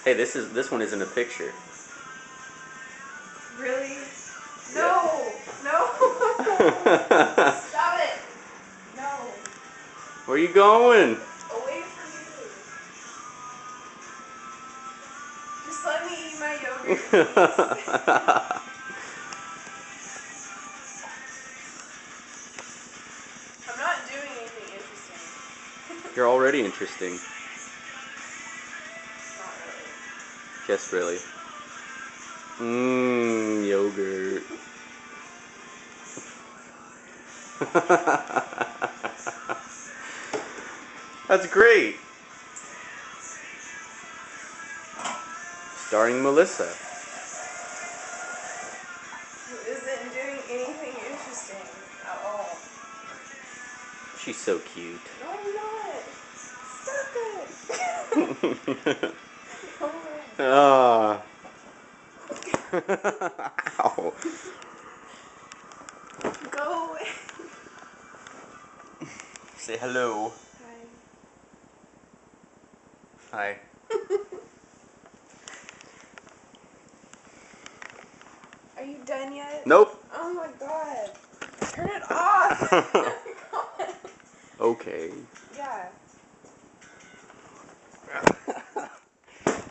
Hey, this one isn't a picture. Really? Yeah. No! No! Stop it! No. Where you going? Away from you. Just let me eat my yogurt, please. I'm not doing anything interesting. You're already interesting. Not really. Just really. Mmm, yogurt. That's great. Starring Melissa. Who isn't doing anything interesting at all. She's so cute. No, I'm not. Stop it. Ah. Ow. Go away. Say hello. Hi. Hi. Are you done yet? Nope. Oh my god. Turn it off. God. Okay. Yeah. Ow.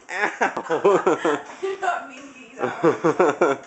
I did not mean to eat that.